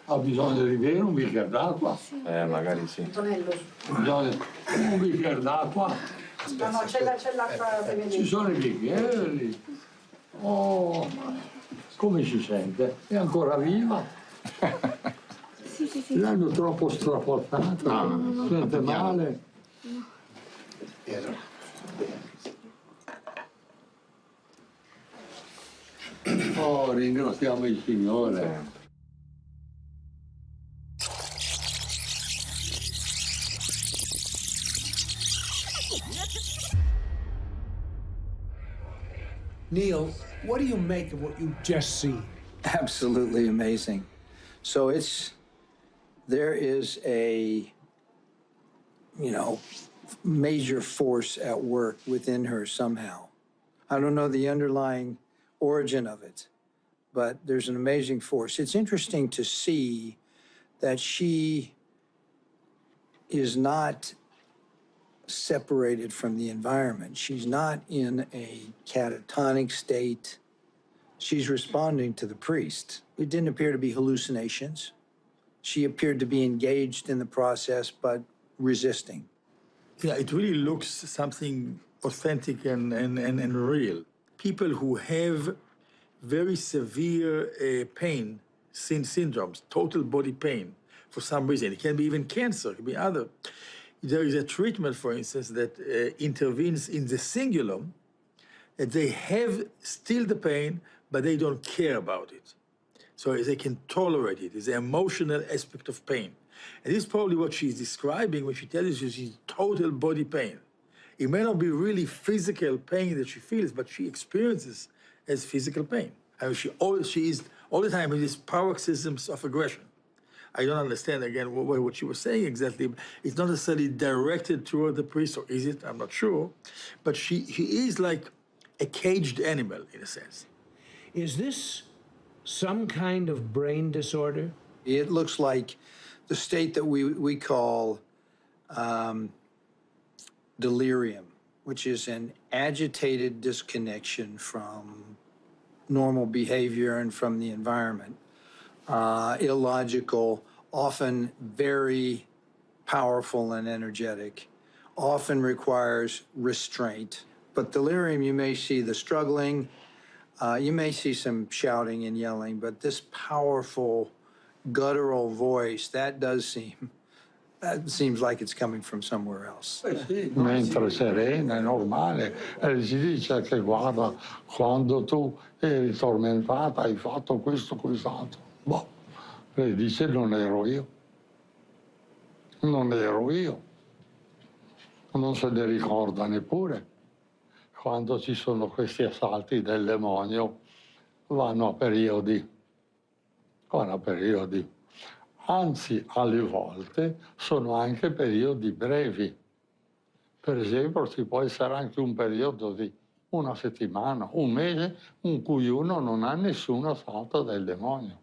Ha bisogno di bere un bicchiere d'acqua? Magari sì. Un bicchiere d'acqua? No, c'è l'acqua per vedere. Ci sono i bicchieri. Oh, come si sente? È ancora viva? Sì. L'hanno troppo straportata, sente male. Oh, ringraziamo il Signore. Neil, what do you make of what you've just seen? Absolutely amazing. So there is a, major force at work within her somehow. I don't know the underlying origin of it, but there's an amazing force. It's interesting to see that she is not separated from the environment. She's not in a catatonic state. She's responding to the priest. It didn't appear to be hallucinations. She appeared to be engaged in the process, but resisting. Yeah, it really looks something authentic and real. People who have very severe pain, syndromes, total body pain, for some reason. It can be even cancer, it can be other. There is a treatment, for instance, that intervenes in the cingulum, that they have still the pain, but they don't care about it. So they can tolerate it. It's the emotional aspect of pain. And this is probably what she's describing when she tells you she's total body pain. It may not be really physical pain that she feels, but she experiences as physical pain. I mean, she is all the time in these paroxysms of aggression. I don't understand, again, what she was saying exactly. It's not necessarily directed toward the priest, or is it? I'm not sure. But she is like a caged animal, in a sense. Is this some kind of brain disorder? It looks like the state that we call delirium, which is an agitated disconnection from normal behavior and from the environment. Illogical, often very powerful and energetic, often requires restraint. But delirium, you may see the struggling, you may see some shouting and yelling, but this powerful guttural voice, that seems like it's coming from somewhere else. Sì, mentre serena, è normale. E si dice che guarda, quando tu eri tormentata hai fatto questo, quest'altro. Boh, lei dice non ero io. Non ero io. Non se ne ricorda neppure. Quando ci sono questi assalti del demonio vanno a periodi. Anzi, alle volte sono anche periodi brevi. Per esempio, ci può essere anche un periodo di una settimana, un mese, in cui uno non ha nessun assalto del demonio.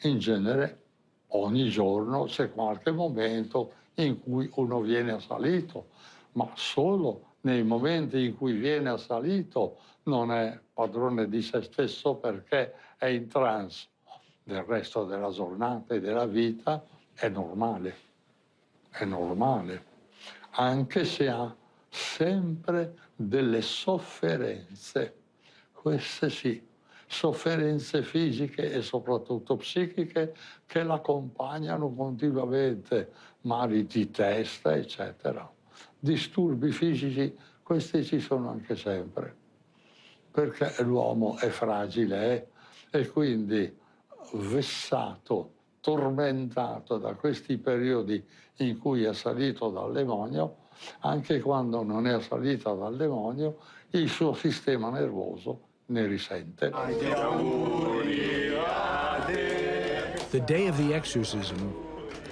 In genere, ogni giorno c'è qualche momento in cui uno viene assalito, ma solo nei momenti in cui viene assalito non è padrone di se stesso perché è in trance. Del resto della giornata e della vita è normale, anche se ha sempre delle sofferenze, queste sì, sofferenze fisiche e soprattutto psichiche che l'accompagnano continuamente, mali di testa, eccetera. Disturbi fisici, questi ci sono anche sempre, perché l'uomo è fragile e quindi vessato, tormentato da questi periodi in cui è salito dal demonio, anche quando non è assalito dal demonio, il suo sistema nervoso ne risente. The day of the exorcism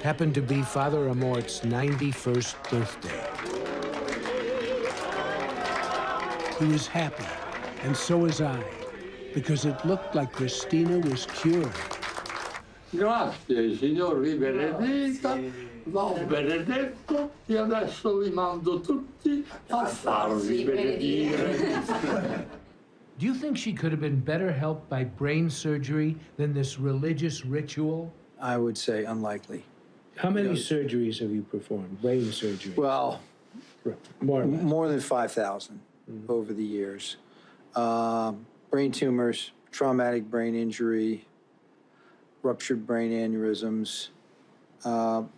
happened to be Father Amort's 91st birthday. He was happy, and so was I, because it looked like Christina was cured. Grazie, Signor vi benedica, va benedetto e adesso vi mando tutti a farvi benedire. Do you think she could have been better helped by brain surgery than this religious ritual? I would say unlikely. How many surgeries have you performed, brain surgery? Well, more or less. more than 5,000 over the years. Brain tumors, traumatic brain injury, ruptured brain aneurysms,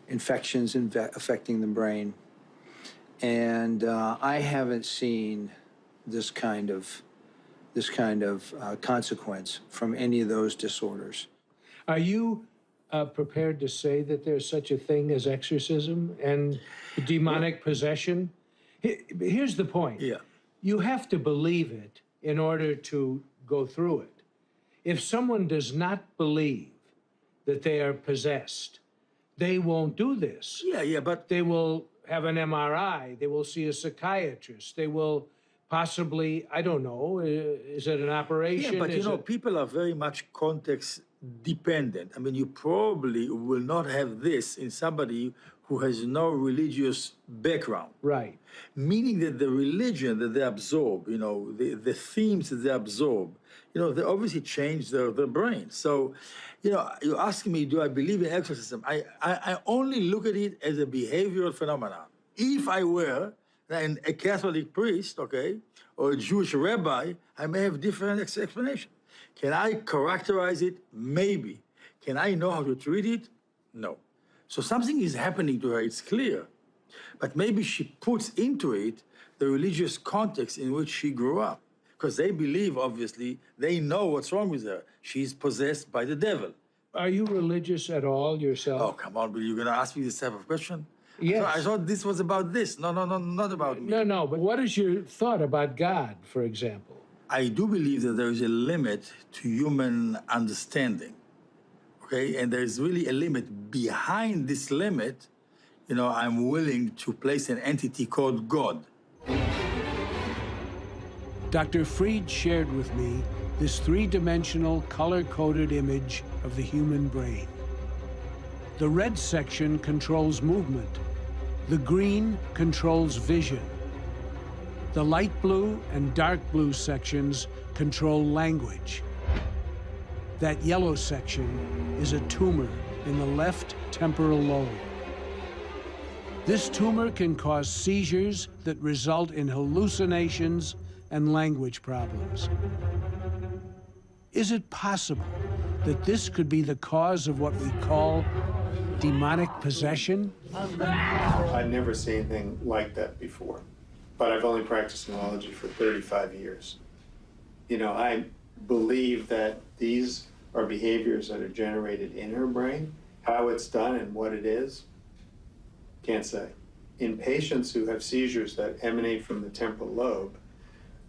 infections affecting the brain. And I haven't seen this kind of consequence from any of those disorders. Are you prepared to say that there's such a thing as exorcism and demonic possession? Here's the point. Yeah. You have to believe it in order to go through it. If someone does not believe that they are possessed, they won't do this. Yeah, but They will have an MRI. They will see a psychiatrist. They will possibly, I don't know, is it an operation? yeah, but Is it- people are very much context dependent. I mean, you probably will not have this in somebody who has no religious background. Right. Meaning that the religion that they absorb, the themes that they absorb, they obviously change their brain. So, you're asking me, do I believe in exorcism? I only look at it as a behavioral phenomenon. If I were a Catholic priest, okay, or a Jewish rabbi, I may have different explanation. Can I characterize it? Maybe. Can I know how to treat it? No. So something is happening to her, it's clear. But maybe she puts into it the religious context in which she grew up. Because they believe, obviously, they know what's wrong with her. She's possessed by the devil. Are you religious at all yourself? Oh, come on, Bill, you're going to ask me this type of question? Yes. I thought this was about this. No, not about me. No, but what is your thought about God, for example? I do believe that there is a limit to human understanding, okay? And there's really a limit. Behind this limit, I'm willing to place an entity called God. Dr. Fried shared with me this three-dimensional, color-coded image of the human brain. The red section controls movement. The green controls vision. The light blue and dark blue sections control language. That yellow section is a tumor in the left temporal lobe. This tumor can cause seizures that result in hallucinations and language problems. Is it possible that this could be the cause of what we call demonic possession? I'd never seen anything like that before, but I've only practiced neurology for 35 years. I believe that these are behaviors that are generated in her brain. How it's done and what it is, can't say. In patients who have seizures that emanate from the temporal lobe,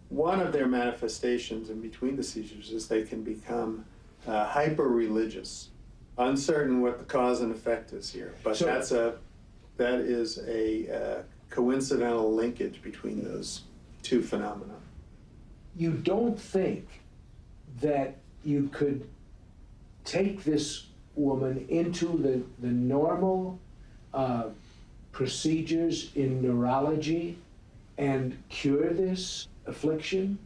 one of their manifestations in between the seizures is they can become hyper-religious, uncertain what the cause and effect is here. But that is a coincidental linkage between those two phenomena. You don't think that you could take this woman into the normal procedures in neurology and cure this affliction?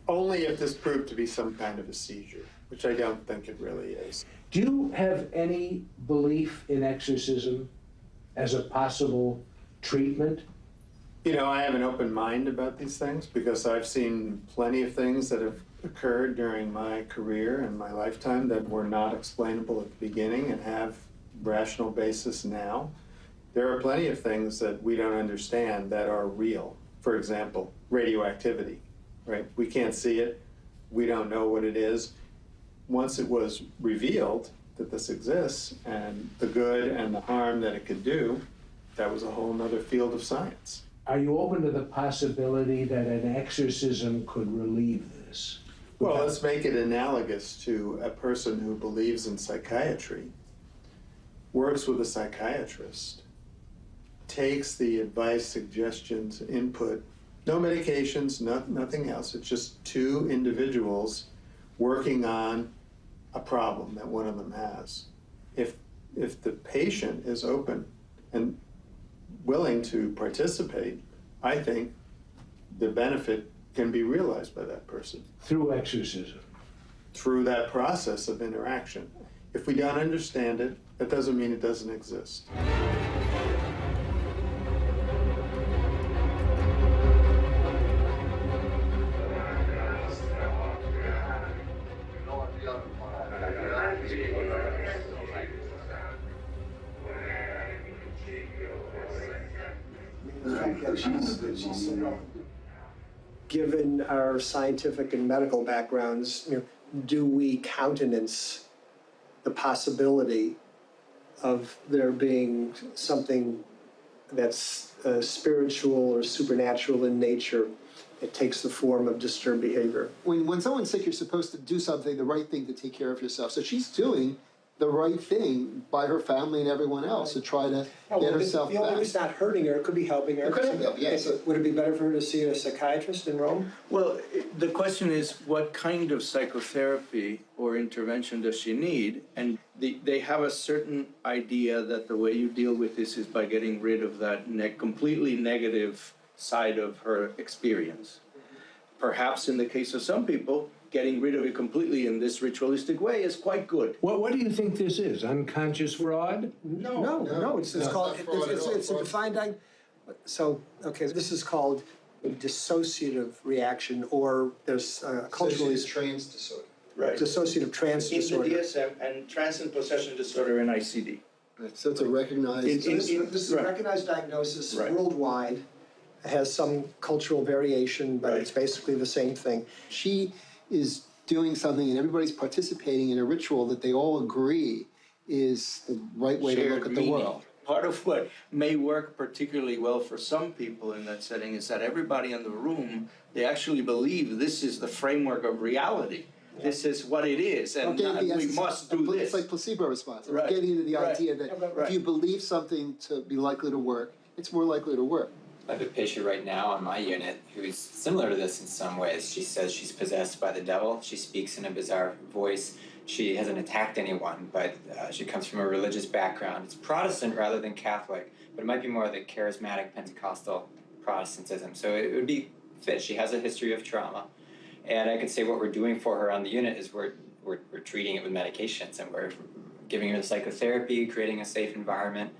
Only if this proved to be some kind of a seizure, which I don't think it really is. Do you have any belief in exorcism as a possible treatment? I have an open mind about these things because I've seen plenty of things that have occurred during my career and my lifetime that were not explainable at the beginning and have rational basis now. There are plenty of things that we don't understand that are real. For example, radioactivity, right? We can't see it. We don't know what it is. Once it was revealed that this exists and the good and the harm that it could do, that was a whole nother field of science. Are you open to the possibility that an exorcism could relieve this? Well, let's make it analogous to a person who believes in psychiatry, works with a psychiatrist, takes the advice, suggestions, input, no medications, nothing else. It's just two individuals working on a problem that one of them has. If the patient is open and willing to participate, I think the benefit can be realized by that person Through exorcism. through that process of interaction. If we don't understand it, that doesn't mean it doesn't exist. Given our scientific and medical backgrounds, do we countenance the possibility of there being something that's spiritual or supernatural in nature? It takes the form of disturbed behavior. When someone's sick, you're supposed to do something, the right thing to take care of yourself. So she's doing the right thing by her family and everyone else to try to get herself The only back. it's not hurting her, it could be helping her. It could help, yes. Would it be better for her to see a psychiatrist in Rome? Well, the question is, what kind of psychotherapy or intervention does she need? And they have a certain idea that the way you deal with this is by getting rid of that completely negative side of her experience. Perhaps in the case of some people, getting rid of it completely in this ritualistic way is quite good. What do you think this is? Unconscious fraud? No, it's called, not fraud at all. it's a defined, so, okay, this is called a dissociative reaction, or there's culturally Trans disorder. Right. dissociative trance In the disorder. DSM and trance and possession disorder in ICD. So it's a recognized. So this is a Right. recognized diagnosis Right. worldwide. It has some cultural variation, but Right. it's basically the same thing. She is doing something and everybody's participating in a ritual that they all agree is the right way to Shared look at the meaning. world. Part of what may work particularly well for some people in that setting is that everybody in the room, they actually believe this is the framework of reality. This is what it is, and we must do this. It's like placebo response. Right. I'm getting into the Right. idea that Right. if you believe something to be likely to work, it's more likely to work. I have a patient right now on my unit who's similar to this in some ways. She says she's possessed by the devil. She speaks in a bizarre voice. She hasn't attacked anyone, but she comes from a religious background. It's Protestant rather than Catholic, but it might be more the charismatic Pentecostal Protestantism. So it would be fit. She has a history of trauma. And I could say what we're doing for her on the unit is we're treating it with medications, and we're giving her the psychotherapy, creating a safe environment.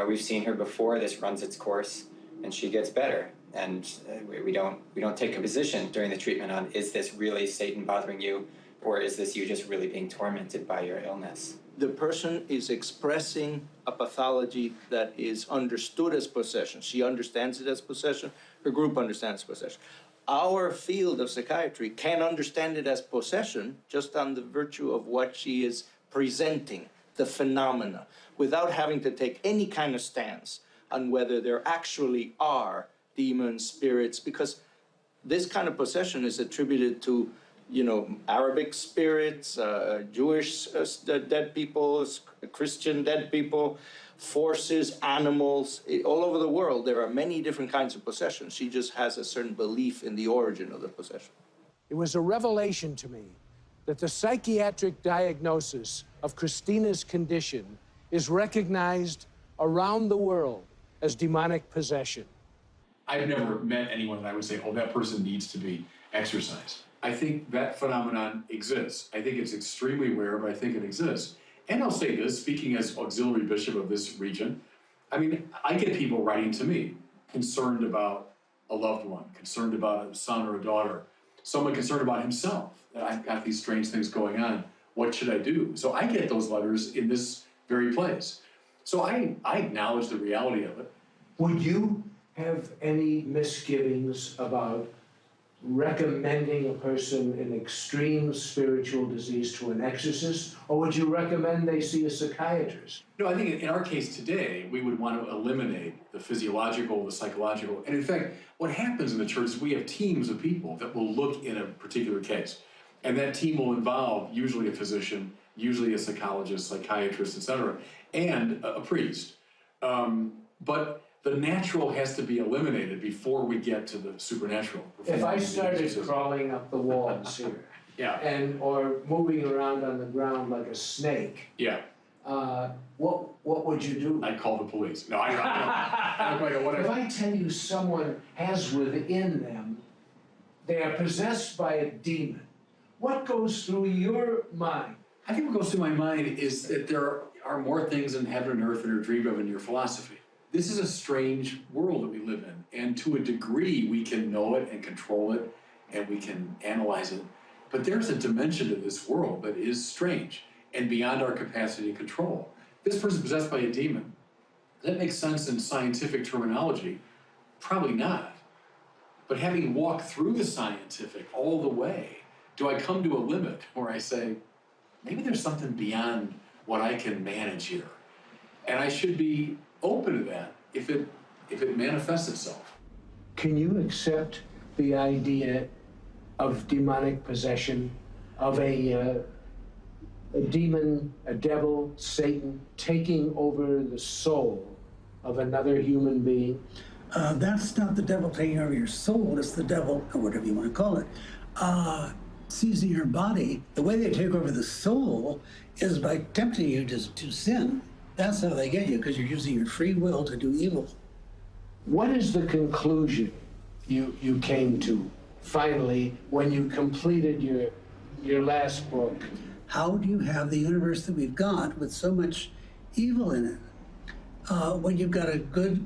We've seen her before. This runs its course, and she gets better. And we don't take a position during the treatment on, is this really Satan bothering you, or is this you just really being tormented by your illness? The person is expressing a pathology that is understood as possession. She understands it as possession. Her group understands possession. Our field of psychiatry can understand it as possession just on the virtue of what she is presenting, the phenomena, without having to take any kind of stance on whether there actually are demons, spirits, because this kind of possession is attributed to, Arabic spirits, Jewish dead people, Christian dead people, forces, animals. All over the world, there are many different kinds of possession. She just has a certain belief in the origin of the possession. It was a revelation to me that the psychiatric diagnosis of Christina's condition is recognized around the world as demonic possession. I've never met anyone that I would say, oh, that person needs to be exorcised. I think that phenomenon exists. I think it's extremely rare, but I think it exists. And I'll say this, speaking as auxiliary bishop of this region, I get people writing to me, concerned about a loved one, concerned about a son or a daughter, someone concerned about himself, that I've got these strange things going on. What should I do? So I get those letters in this very place. So I acknowledge the reality of it. Would you have any misgivings about recommending a person in extreme spiritual disease to an exorcist, or would you recommend they see a psychiatrist? No, I think in our case today, we would want to eliminate the physiological, the psychological. And in fact, what happens in the church is we have teams of people that will look in a particular case. And that team will involve usually a physician, usually a psychologist, psychiatrist, etc., and a priest. But the natural has to be eliminated before we get to the supernatural. If I started crawling up the walls here, yeah, or moving around on the ground like a snake, yeah, what would you do? I'd call the police. No, I don't know. If I tell you someone has within them they are possessed by a demon, what goes through your mind? I think what goes through my mind is that there are more things in heaven and earth that are dreamed of in your philosophy. This is a strange world that we live in, and to a degree we can know it and control it, and we can analyze it. But there's a dimension to this world that is strange and beyond our capacity to control. This person's possessed by a demon. Does that make sense in scientific terminology? Probably not. But having walked through the scientific all the way, do I come to a limit where I say, maybe there's something beyond what I can manage here? And I should be open to that if it manifests itself. Can you accept the idea of demonic possession, of a demon, a devil, Satan, taking over the soul of another human being? That's not the devil taking over your soul, it's the devil, or whatever you want to call it, seizing your body. The way they take over the soul is by tempting you to sin. That's how they get you, because you're using your free will to do evil. What is the conclusion you came to finally when you completed your last book? How do you have the universe that we've got with so much evil in it? When you've got a good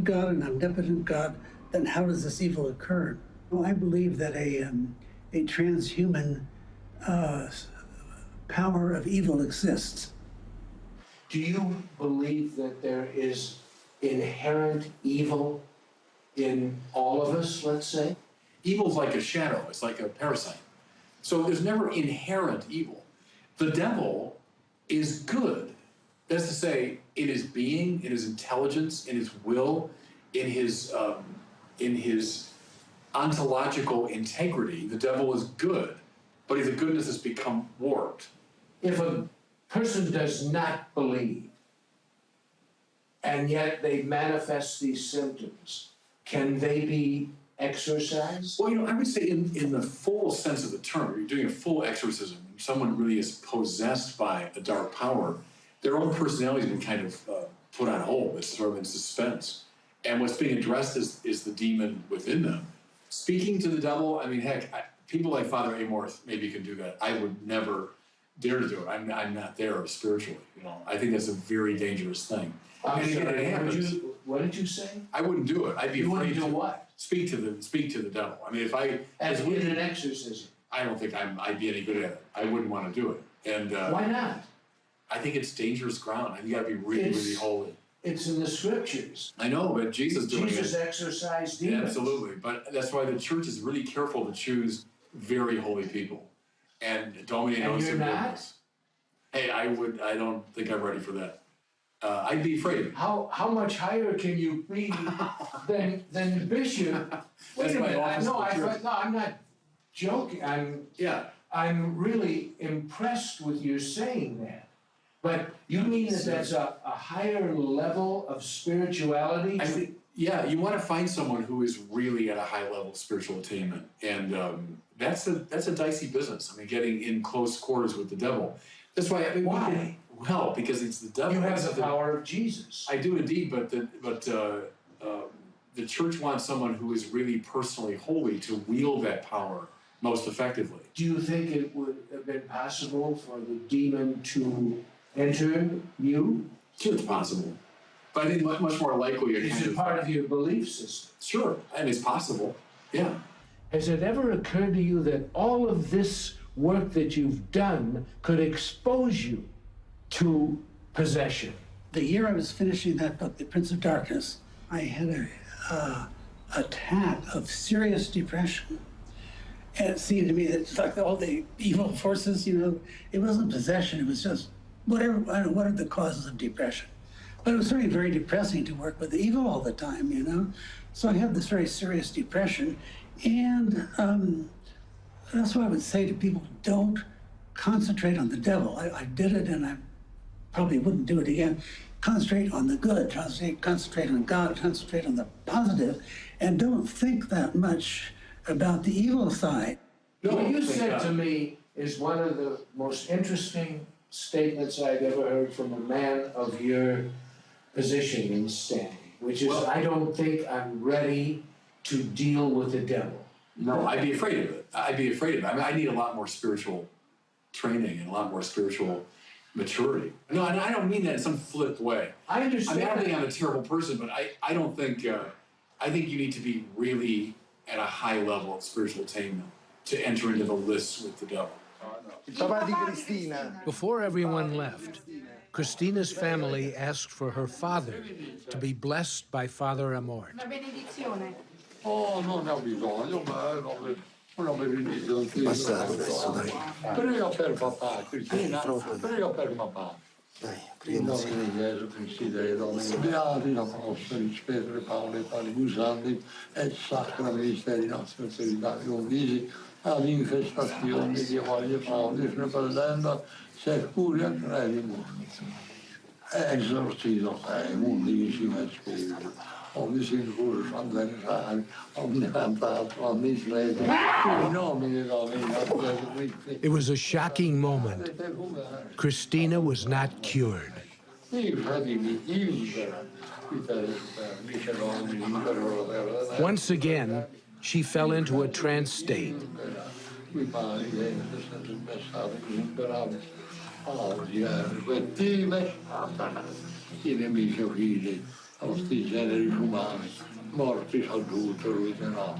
God, an omnipotent God, then how does this evil occur? Well, I believe that a transhuman power of evil exists. Do you believe that there is inherent evil in all of us, let's say? Evil's like a shadow, it's like a parasite. So there's never inherent evil. The devil is good. That's to say, in his being, in his intelligence, in his will, in his ontological integrity, the devil is good, but the goodness has become warped. If a person does not believe, and yet they manifest these symptoms, can they be exorcised? Well, I would say in the full sense of the term, you're doing a full exorcism, when someone really is possessed by a dark power, their own personality has been kind of put on hold. It's sort of in suspense. And what's being addressed is the demon within them. Speaking to the devil, I mean, heck, people like Father Amorth maybe can do that. I would never dare to do it. I'm not there spiritually, I think that's a very dangerous thing. I'm sorry, what did you say? I wouldn't do it. I'd be You afraid wouldn't do to what? Speak to the devil. I mean, if I As in an exorcism? I don't think I'd be any good at it. I wouldn't want to do it. And Why not? I think it's dangerous ground. I think you got to be really, really holy. It's in the scriptures. I know, but Jesus doing Jesus it. exorcised demons. Absolutely, but that's why the church is really careful to choose very holy people and dominate on some goodness. Hey, I don't think I'm ready for that. I'd be afraid. How much higher can you be than bishop? Wait a minute. I'm not joking. I'm really impressed with you saying that. But you mean that that's a higher level of spirituality? I think, you want to find someone who is really at a high level of spiritual attainment, and that's a dicey business. I mean, getting in close quarters with the devil. That's why. Why? Well, because it's the devil. You have the power of Jesus. I do indeed, but the church wants someone who is really personally holy to wield that power most effectively. Do you think it would have been possible for the demon to enter you? Sure, it's possible. But I think much more likely Is it part of your belief system? Sure, and it's possible, yeah. Has it ever occurred to you that all of this work that you've done could expose you to possession? The year I was finishing that book, The Prince of Darkness, I had a attack of serious depression. And it seemed to me that it's like all the evil forces, it wasn't possession, it was just whatever, I don't know, what are the causes of depression? But it was very, very depressing to work with the evil all the time, So I had this very serious depression. And that's why I would say to people, don't concentrate on the devil. I did it and I probably wouldn't do it again. Concentrate on the good, concentrate on God, concentrate on the positive, and don't think that much about the evil side. What you said to me is one of the most interesting statements I've ever heard from a man of your position and standing, which is, I don't think I'm ready to deal with the devil. No, I'd be afraid of it. I'd be afraid of it. I mean, I need a lot more spiritual training and a lot more spiritual maturity. No, and I don't mean that in some flipped way. I understand. I mean, I don't think I'm a terrible person, but I don't think, I think you need to be really at a high level of spiritual attainment to enter into the lists with the devil. Before everyone left, Christina's family asked for her father to be blessed by Father Amort. Una benedizione. Oh, non ne ho bisogno, ma una benedizione. Prega per papà, Cristina, prega per papà. In nome di Gesù Cristo, dei Domini, beati la prosperi, Pedro, Paolo e Pali Gusaldi, et sacra misteri nostri autoritari convisi, all'infestazione di voglie Paoli, fratello, securia credimus. Exorcismos, undicima spirito, omnis incursus, adversari, omnicantato, omnis rete, in nomine Domini, Gesù Cristo. It was a shocking moment. Christina was not cured. Once again, she fell into a trance state. I nemici figli, sti generi umani, morti adulteri,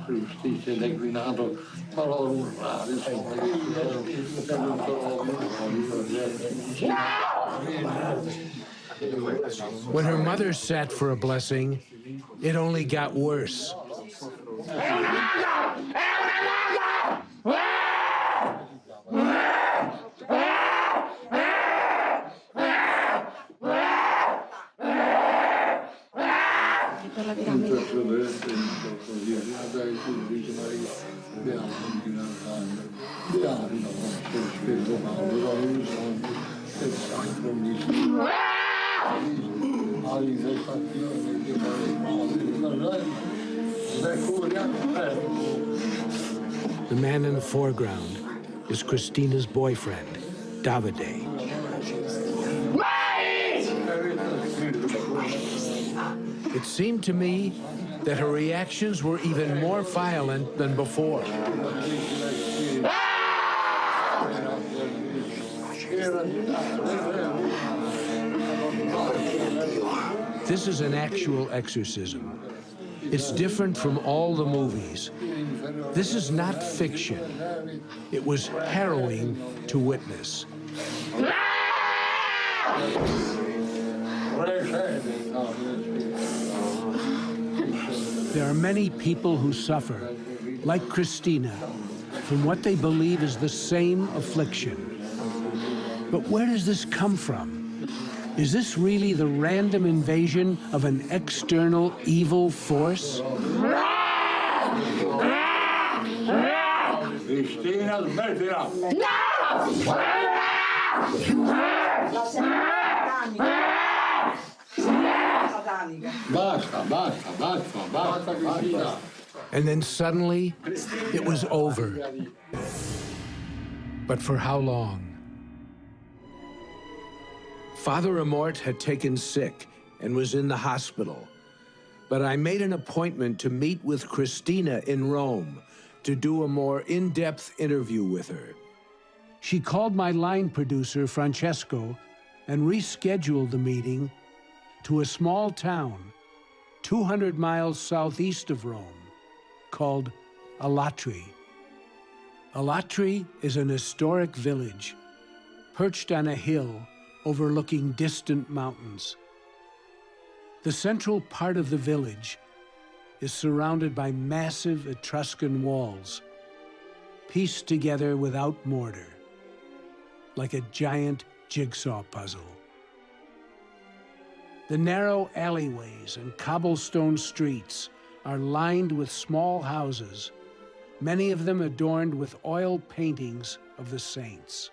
giustizia declinato, ma loro urlare, When her mother sat for a blessing, it only got worse. The man in the foreground is Christina's boyfriend, Davide. It seemed to me that her reactions were even more violent than before. This is an actual exorcism. It's different from all the movies. This is not fiction. It was harrowing to witness. There are many people who suffer, like Christina, from what they believe is the same affliction. But where does this come from? Is this really the random invasion of an external evil force? Cristina, smettila! Basta, Cristina. And then suddenly, it was over. But for how long? Father Amort had taken sick and was in the hospital. But I made an appointment to meet with Christina in Rome to do a more in-depth interview with her. She called my line producer, Francesco, and rescheduled the meeting to a small town 200 miles southeast of Rome called Alatri. Alatri is an historic village perched on a hill overlooking distant mountains. The central part of the village is surrounded by massive Etruscan walls, pieced together without mortar, like a giant jigsaw puzzle. The narrow alleyways and cobblestone streets are lined with small houses, many of them adorned with oil paintings of the saints.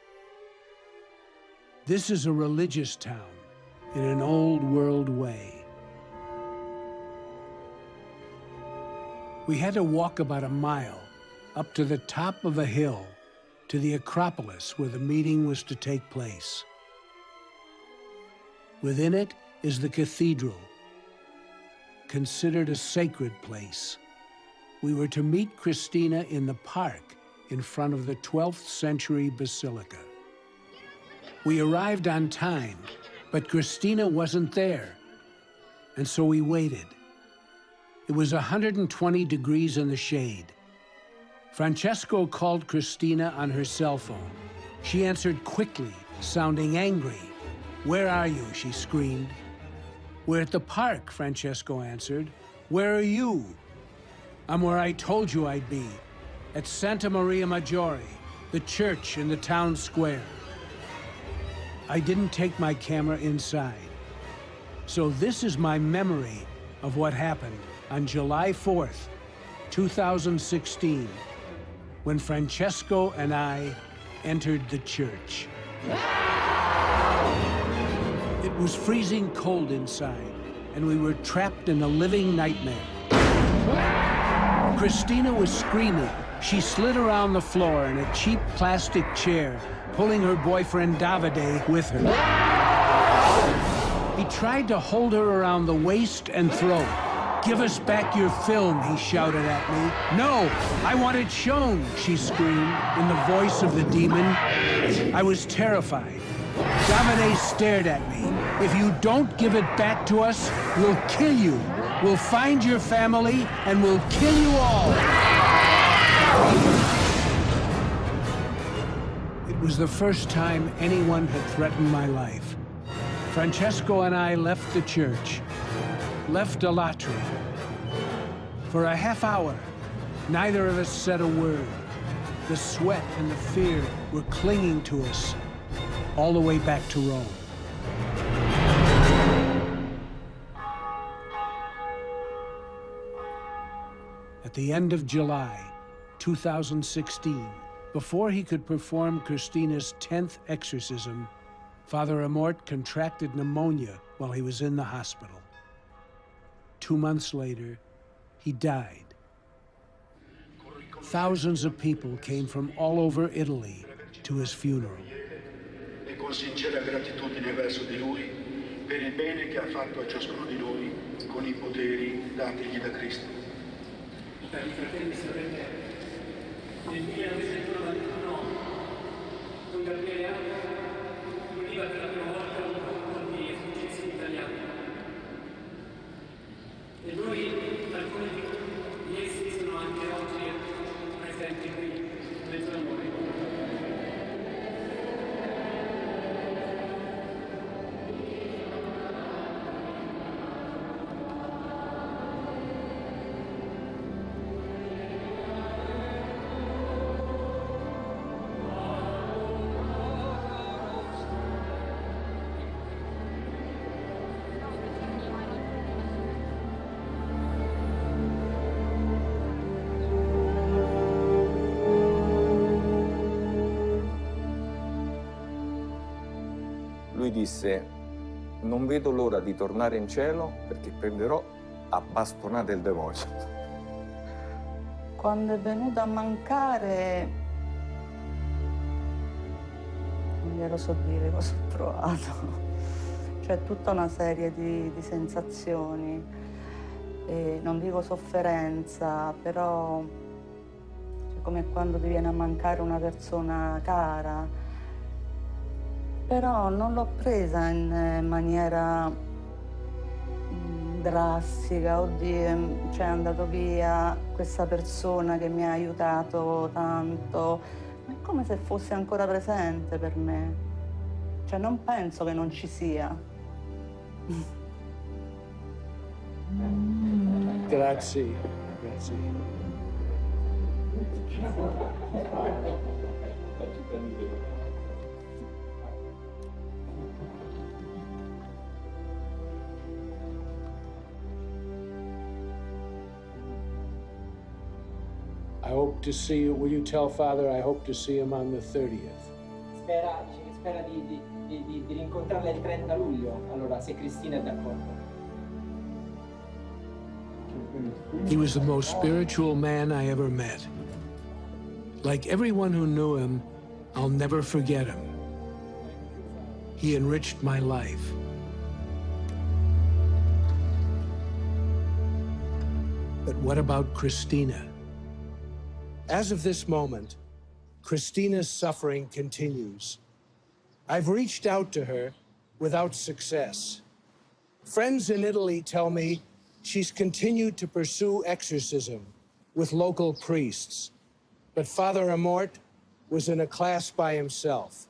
This is a religious town in an old world way. We had to walk about a mile up to the top of a hill to the Acropolis where the meeting was to take place. Within it is the cathedral, considered a sacred place, We were to meet Christina in the park in front of the 12th century basilica. We arrived on time, but Christina wasn't there, and so we waited. It was 120 degrees in the shade. Francesco called Christina on her cell phone. She answered quickly, sounding angry. "Where are you?" she screamed. "We're at the park," Francesco answered. "Where are you?" "I'm where I told you I'd be, at Santa Maria Maggiore, the church in the town square." I didn't take my camera inside. So this is my memory of what happened on July 4th, 2016, when Francesco and I entered the church. It was freezing cold inside, and we were trapped in a living nightmare. Christina was screaming. She slid around the floor in a cheap plastic chair, pulling her boyfriend Davide with her. He tried to hold her around the waist and throat. "Give us back your film," he shouted at me. "No, I want it shown," she screamed in the voice of the demon. I was terrified. Davide stared at me. "If you don't give it back to us, we'll kill you. We'll find your family and we'll kill you all." It was the first time anyone had threatened my life. Francesco and I left the church, left Alatri. For a half hour, neither of us said a word. The sweat and the fear were clinging to us all the way back to Rome. At the end of July 2016, before he could perform Christina's 10th exorcism, Father Amort contracted pneumonia while he was in the hospital. 2 months later, he died. Thousands of people came from all over Italy to his funeral. E con sincera gratitudine verso di lui per il bene che ha fatto a ciascuno di noi con i poteri datigli da Cristo. Cari fratelli e sorelle, nel 1991 con Gabriele veniva per la prima volta un gruppo di esorcismi italiani. E noi, alcuni di essi sono anche oggi presenti qui, nel suo nome. Lui disse: "Non vedo l'ora di tornare in cielo perché prenderò a bastonate il demonio." Quando è venuto a mancare, non glielo so dire cosa ho provato. C'è tutta una serie di sensazioni, e non dico sofferenza, però è come quando ti viene a mancare una persona cara. Però non l'ho presa in maniera drastica, oddio, cioè è andato via questa persona che mi ha aiutato tanto. È come se fosse ancora presente per me. Cioè non penso che non ci sia. Grazie, grazie. I hope to see you. Will you tell Father I hope to see him on the 30th? Spera di rincontrarla il 30 luglio, allora, se Cristina è d'accordo. He was the most spiritual man I ever met. Like everyone who knew him, I'll never forget him. He enriched my life. But what about Christina? As of this moment, Christina's suffering continues. I've reached out to her without success. Friends in Italy tell me she's continued to pursue exorcism with local priests, but Father Amort was in a class by himself.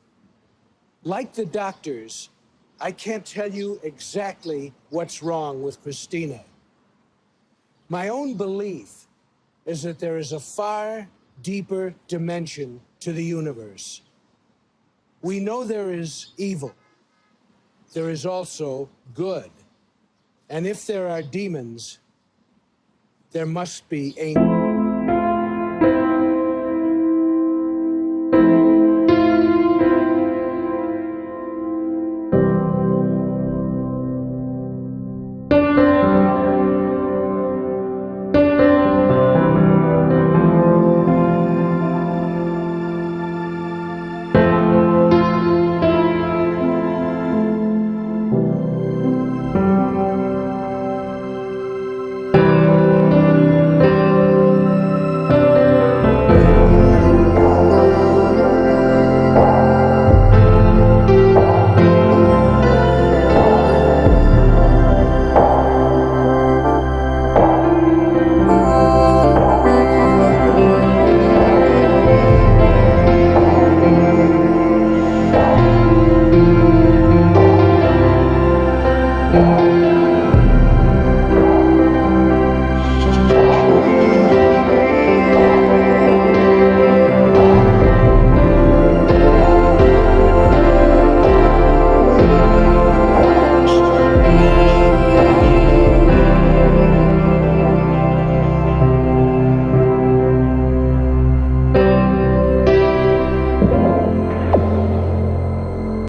Like the doctors, I can't tell you exactly what's wrong with Christina. My own belief is that there is a far deeper dimension to the universe. We know there is evil. There is also good. And if there are demons, there must be angels.